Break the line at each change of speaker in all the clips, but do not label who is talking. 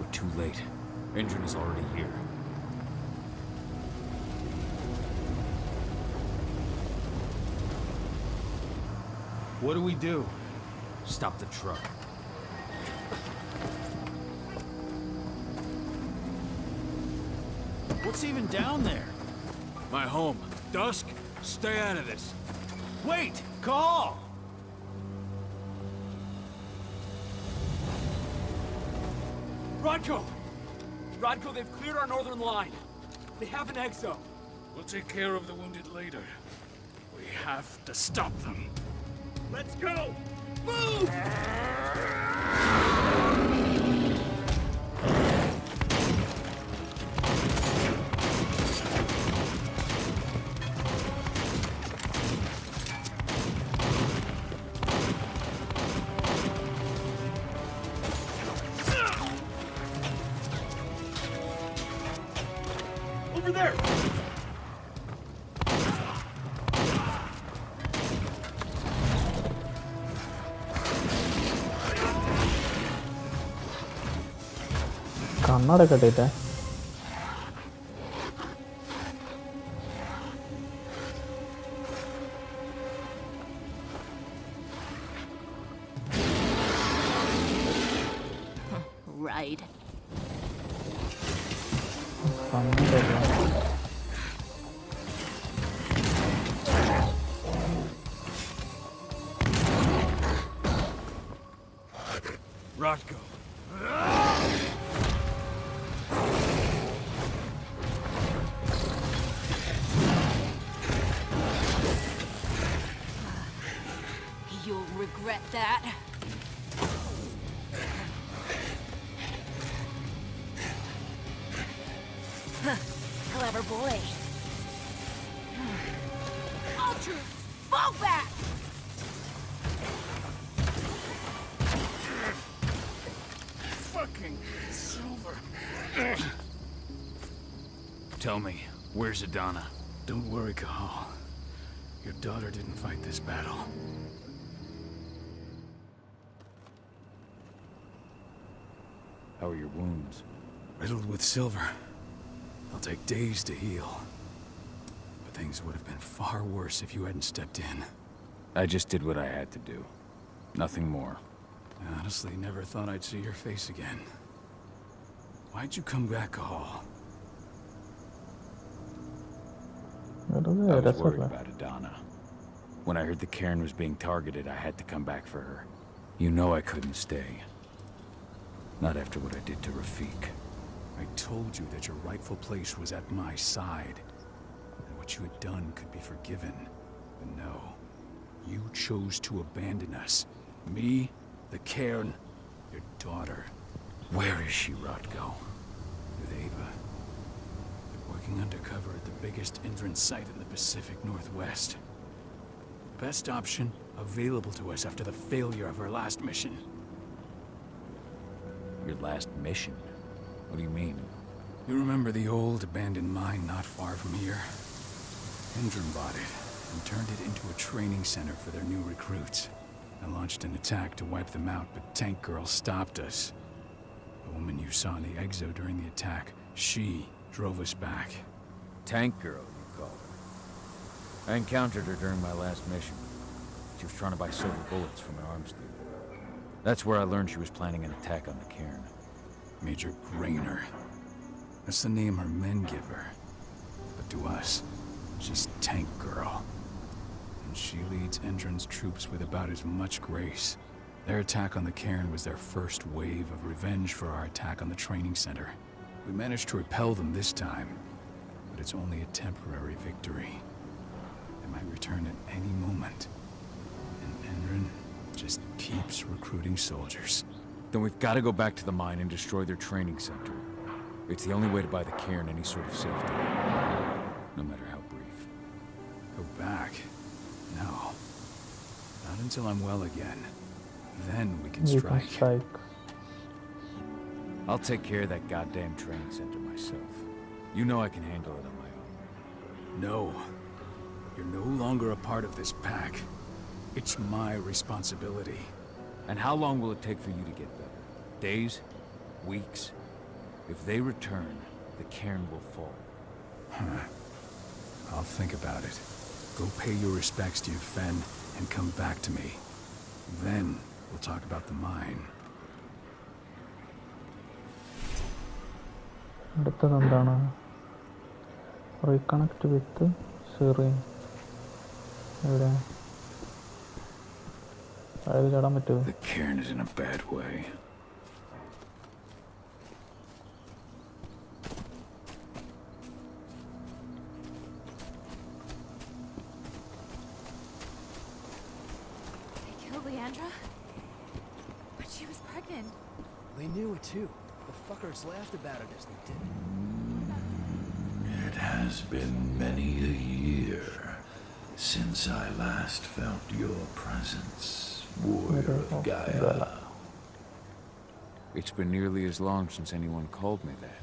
but too late. Engine is already here.
What do we do?
Stop the truck.
What's even down there?
My home. Dusk, stay out of this.
Wait! Call!
Rodko! Rodko, they've cleared our northern line. They have an exo.
We'll take care of the wounded later. We have to stop them.
Let's go! Move! Over there!
കണ്ണട കെട്ടിട്ടെ
Right.
Rodko.
You'll regret that. Clever boy. Ultra, fall back!
Fucking Silver.
Tell me, where's Adana?
Don't worry, Cahal. Your daughter didn't fight this battle.
How are your wounds?
Riddled with silver. They'll take days to heal. But things would have been far worse if you hadn't stepped in.
I just did what I had to do. Nothing more.
I honestly never thought I'd see your face again. Why'd you come back, Cahal?
I was worried about Adana. When I heard the cairn was being targeted, I had to come back for her. You know I couldn't stay. Not after what I did to Rafik.
I told you that your rightful place was at my side. That what you had done could be forgiven. But no. You chose to abandon us. Me, the cairn, your daughter.
Where is she, Rodko?
With Ava. Working undercover at the biggest entrance site in the Pacific Northwest. The best option available to us after the failure of our last mission.
Your last mission? What do you mean?
You remember the old abandoned mine not far from here? Endron bought it and turned it into a training center for their new recruits. I launched an attack to wipe them out, but Tank Girl stopped us. The woman you saw in the exo during the attack, she drove us back.
Tank Girl, you call her. I encountered her during my last mission. She was trying to buy silver bullets from an arms dealer. That's where I learned she was planning an attack on the cairn.
Major Grainer. That's the name her men give her. But to us, she's Tank Girl. And she leads Endron's troops with about as much grace. Their attack on the cairn was their first wave of revenge for our attack on the training center. We managed to repel them this time, but it's only a temporary victory. They might return at any moment. And Endron just keeps recruiting soldiers.
Then we've got to go back to the mine and destroy their training center. It's the only way to buy the cairn any sort of safety. No matter how brief.
Go back? No. Not until I'm well again. Then we can strike.
I'll take care of that goddamn training center myself. You know I can handle it on my own.
No. You're no longer a part of this pack. It's my responsibility.
And how long will it take for you to get better? Days? Weeks? If they return, the cairn will fall.
I'll think about it. Go pay your respects to your Fen and come back to me. Then we'll talk about the mine.
അടുത്തത് എന്താണ്? Reconnect വിത്ത് Siri. എവിടെ? അതായത് ചാടാൻ പറ്റുമോ?
The cairn is in a bad way.
They killed Leandra? But she was pregnant.
They knew it too. The fuckers laughed about it as they did it.
It has been many a year since I last felt your presence, warrior of Gaia.
It's been nearly as long since anyone called me that.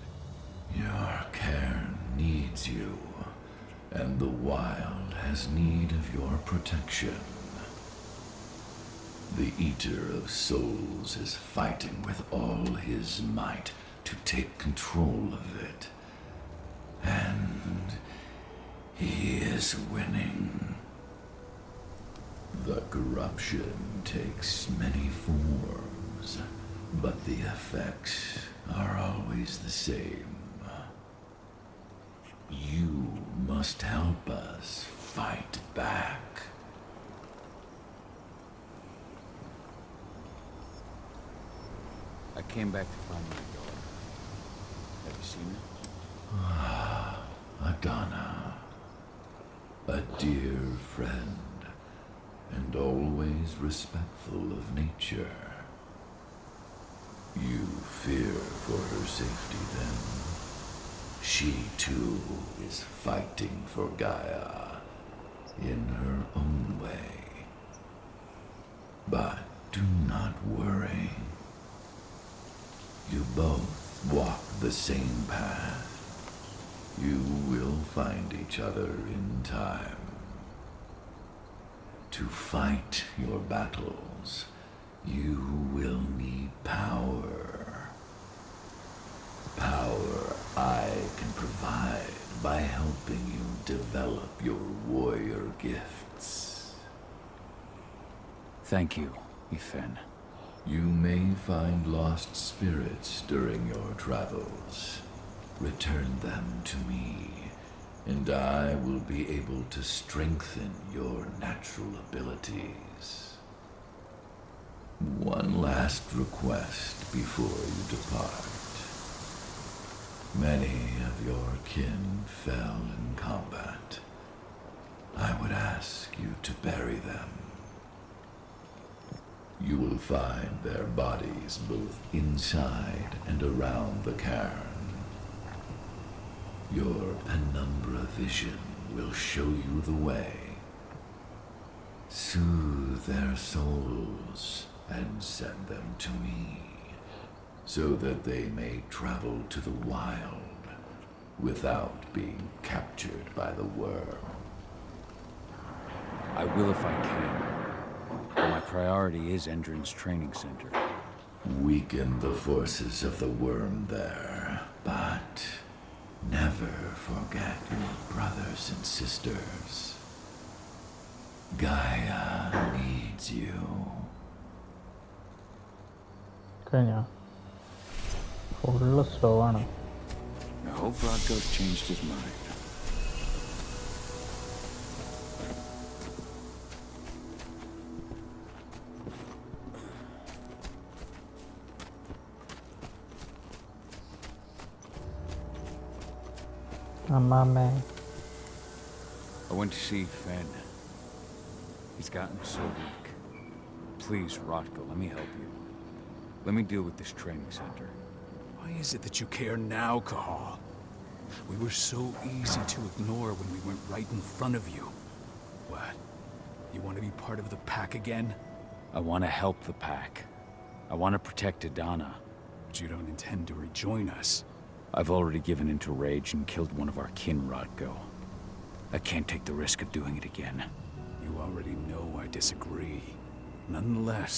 Your cairn needs you, and the wild has need of your protection. The Eater of Souls is fighting with all his might to take control of it. And he is winning. The corruption takes many forms, but the effects are always the same. You must help us fight back.
I came back to find my daughter. Have you seen her?
Adana, a dear friend, and always respectful of nature. You fear for her safety then? She too is fighting for Gaia in her own way. But do not worry. You both walk the same path. You will find each other in time. To fight your battles, you will need power. Power I can provide by helping you develop your warrior gifts.
Thank you, Ethan.
You may find lost spirits during your travels. Return them to me, and I will be able to strengthen your natural abilities. One last request before you depart. Many of your kin fell in combat. I would ask you to bury them. You will find their bodies both inside and around the cairn. Your penumbra vision will show you the way. Soothe their souls and send them to me, so that they may travel to the wild without being captured by the worm.
I will if I can. But my priority is Endron's training center.
Weaken the forces of the worm there, but never forget your brothers and sisters. Gaia needs you.
കഴിഞ്ഞാ full slow ആണ്.
I hope Rodko's changed his mind.
അമ്മാമ്മേ
I went to see Fen. He's gotten so weak. Please, Rodko, let me help you. Let me deal with this training center.
Why is it that you care now, Cahal? We were so easy to ignore when we went right in front of you. What? You want to be part of the pack again?
I want to help the pack. I want to protect Adana.
But you don't intend to rejoin us.
I've already given in to rage and killed one of our kin, Rodko. I can't take the risk of doing it again.
You already know I disagree. Nonetheless,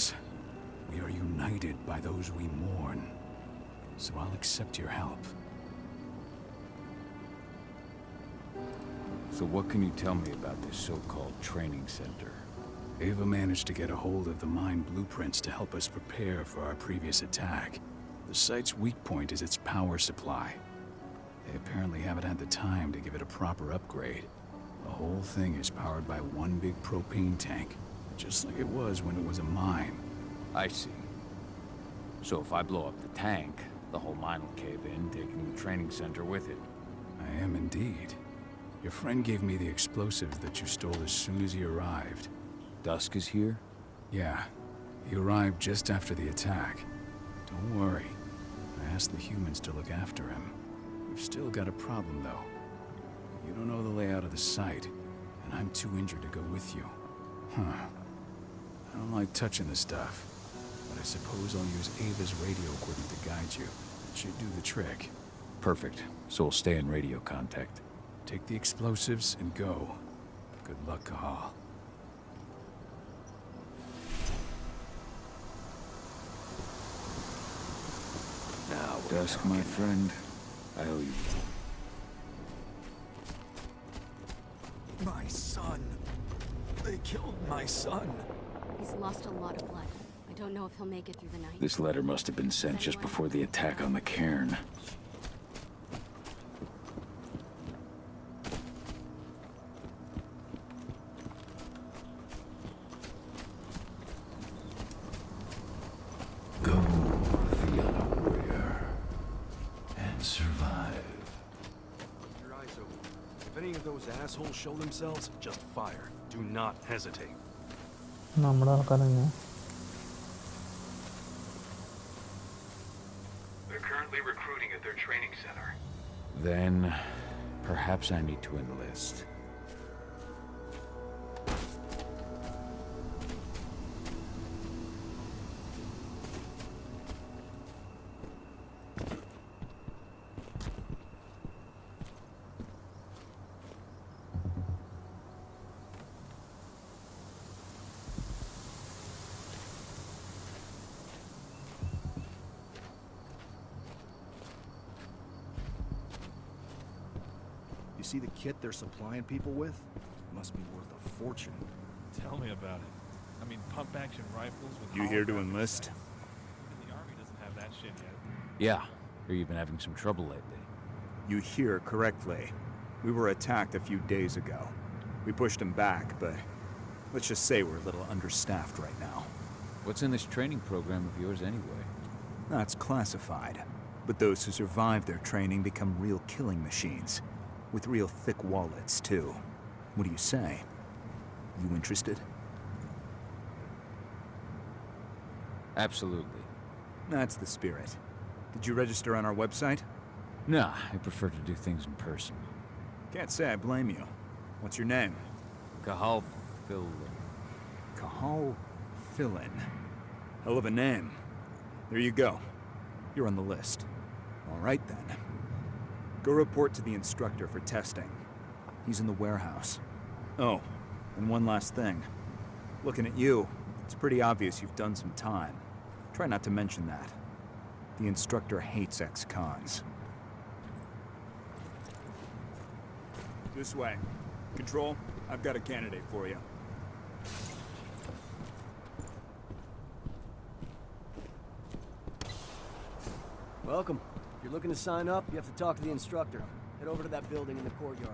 we are united by those we mourn. so I'll accept your help.
So what can you tell me about this so-called training center?
Ava managed to get a hold of the mine blueprints to help us prepare for our previous attack. The site's weak point is its power supply. They apparently haven't had the time to give it a proper upgrade. The whole thing is powered by one big propane tank, just like it was when it was a mine.
I see. So if I blow up the tank, the whole mine will cave in, taking the training center with it.
I am indeed. Your friend gave me the explosives that you stole as soon as he arrived.
Dusk is here?
Yeah, he arrived just after the attack. Don't worry. I asked the humans to look after him. We've still got a problem, though. You don't know the layout of the site, and I'm too injured to go with you. Huh. I don't like touching the stuff, but I suppose I'll use Ava's radio equipment to guide you. It should do the trick.
Perfect. So we'll stay in radio contact.
Take the explosives and go. Good luck, Cahal.
Now, Dusk, my friend, I owe you.
My son. They killed my son.
He's lost a lot of blood. I don't know if he'll make it through the night.
This letter must have been sent just before the attack on the cairn.
Go, Fianna warrior, and survive.
Keep your eyes open. If any of those assholes show themselves, just fire. Do not hesitate.
നമ്മുടെ ആൾക്കാർ തന്നെയാ.
They're currently recruiting at their training center.
Then, perhaps I need to enlist.
You see the kit they're supplying people with? Must be worth a fortune.
Tell me about it. I mean, pump-action rifles with...
You here to
holographic
enlist?
sights. Even the army doesn't have that shit yet.
Yeah, hear you've been having some trouble lately.
You hear correctly. We were attacked a few days ago. We pushed them back, but let's just say we're a little understaffed right now.
What's in this training program of yours anyway?
That's classified. But those who survive their training become real killing machines. With real thick wallets, too. What do you say? You interested?
Absolutely.
That's the spirit. Did you register on our website?
Nah, I prefer to do things in person.
Can't say I blame you. What's your name?
Cahal Philin.
Cahal Philin. Hell of a name. There you go. You're on the list. All right, then. Go report to the instructor for testing. He's in the warehouse. Oh, and one last thing. Looking at you, it's pretty obvious you've done some time. Try not to mention that. The instructor hates ex-cons. This way. Control, I've got a candidate for you.
Welcome. If you're looking to sign up, you have to talk to the instructor. Head over to that building in the courtyard.